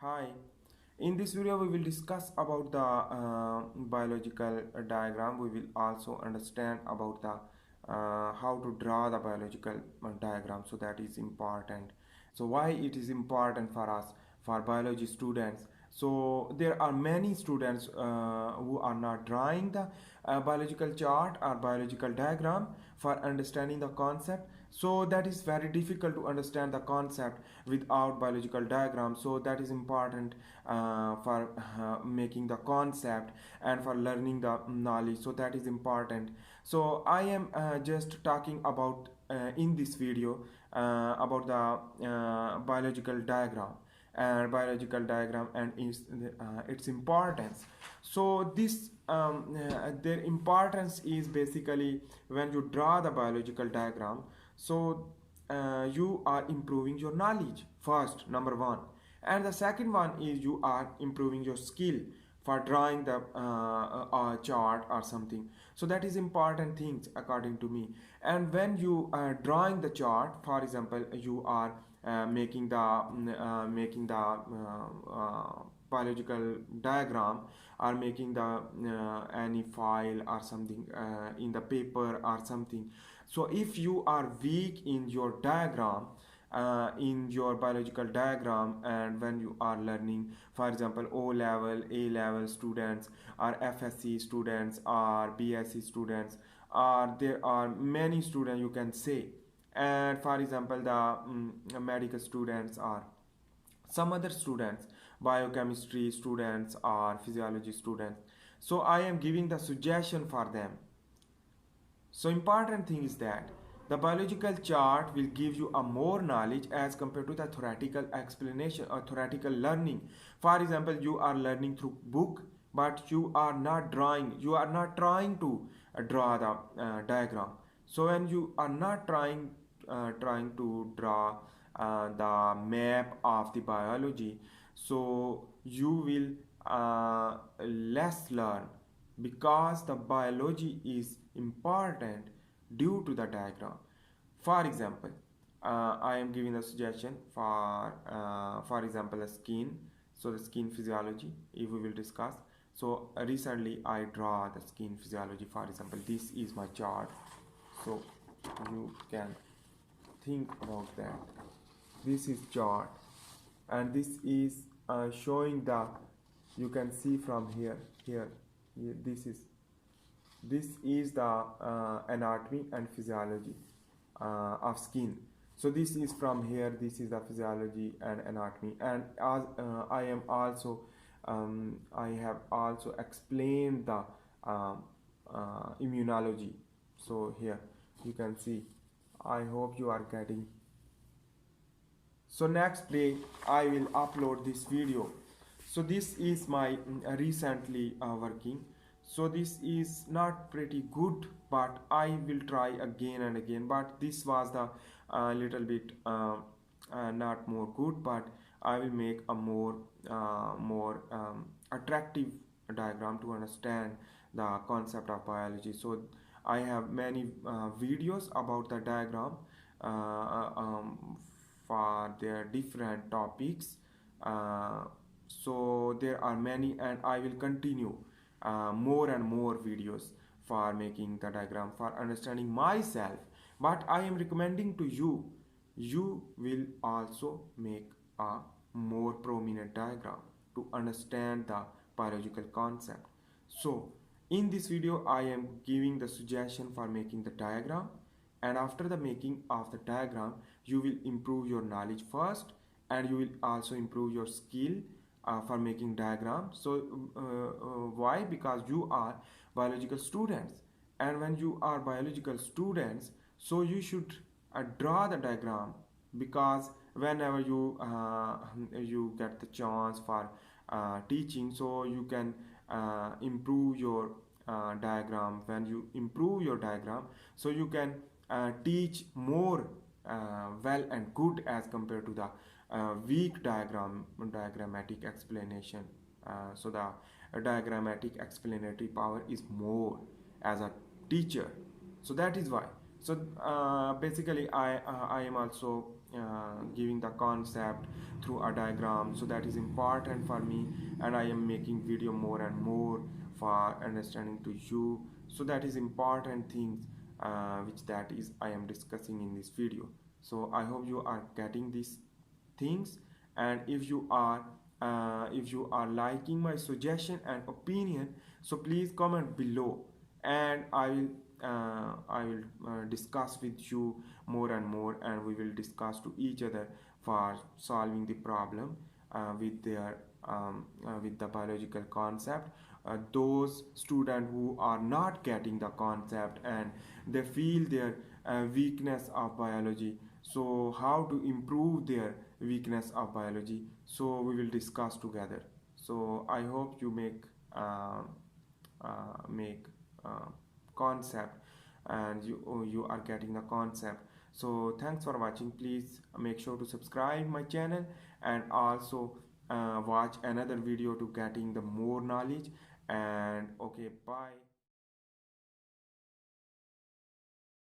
Hi, in this video we will discuss about the biological diagram. We will also understand about the how to draw the biological diagram. So that is important. So why it is important for us, for biology students? So there are many students who are not drawing the biological chart or biological diagram for understanding the concept. So that is very difficult to understand the concept without biological diagram. So that is important for making the concept and for learning the knowledge. So that is important. So I am just talking about in this video about the biological diagram and its importance. So this their importance is basically when you draw the biological diagram. So you are improving your knowledge first, number one, and the second one is you are improving your skill for drawing the chart or something. So that is important things according to me. And when you are drawing the chart, for example, you are making the biological diagram, or making the any file or something in the paper or something. So if you are weak in your diagram, in your biological diagram, and when you are learning, for example, O level, A level students, or FSC students, or BSc students, or there are many students you can say, and for example the medical students, or some other students, biochemistry students or physiology students. So I am giving the suggestion for them. So important thing is that the biological chart will give you a more knowledge as compared to the theoretical explanation or theoretical learning. For example, you are learning through book, but you are not drawing, you are not trying to draw the diagram. So when you are not trying to draw the map of the biology, so you will less learn, because the biology is important due to the diagram. For example, I am giving a suggestion for example, a skin. So the skin physiology, if we will discuss. So recently I draw the skin physiology. For example, this is my chart. So you can think about that. This is chart, and this is showing the, you can see from here, this is the anatomy and physiology of skin. So this is from here, this is the physiology and anatomy. And as I have also explained the immunology. So here you can see, I hope you are getting. So next day I will upload this video. So this is my recently working. So this is not pretty good, but I will try again and again. But this was the little bit not more good, but I will make a more attractive diagram to understand the concept of biology. So I have many videos about the diagram for their different topics. So there are many, and I will continue more and more videos for making the diagram, for understanding myself. But I am recommending to you, you will also make a more prominent diagram to understand the biological concept. So in this video I am giving the suggestion for making the diagram, and after the making of the diagram you will improve your knowledge first, and you will also improve your skill for making diagrams. So why? Because you are biological students, and when you are biological students, so you should draw the diagram, because whenever you get the chance for teaching, so you can improve your diagram. When you improve your diagram, so you can teach more well and good as compared to the weak diagrammatic explanation. So the diagrammatic explanatory power is more as a teacher. So that is why. So basically I am also giving the concept through a diagram. So that is important for me, and I am making video more and more for understanding to you. So that is important things which that is I am discussing in this video. So I hope you are getting these things, and if you are liking my suggestion and opinion, so please comment below, and I will discuss with you more and more, and we will discuss to each other for solving the problem with the biological concept. Those students who are not getting the concept and they feel their weakness of biology, so how to improve their weakness of biology, so we will discuss together. So I hope you make concept, and you are getting the concept. So thanks for watching. Please make sure to subscribe my channel, and also watch another video to getting the more knowledge. And okay, bye.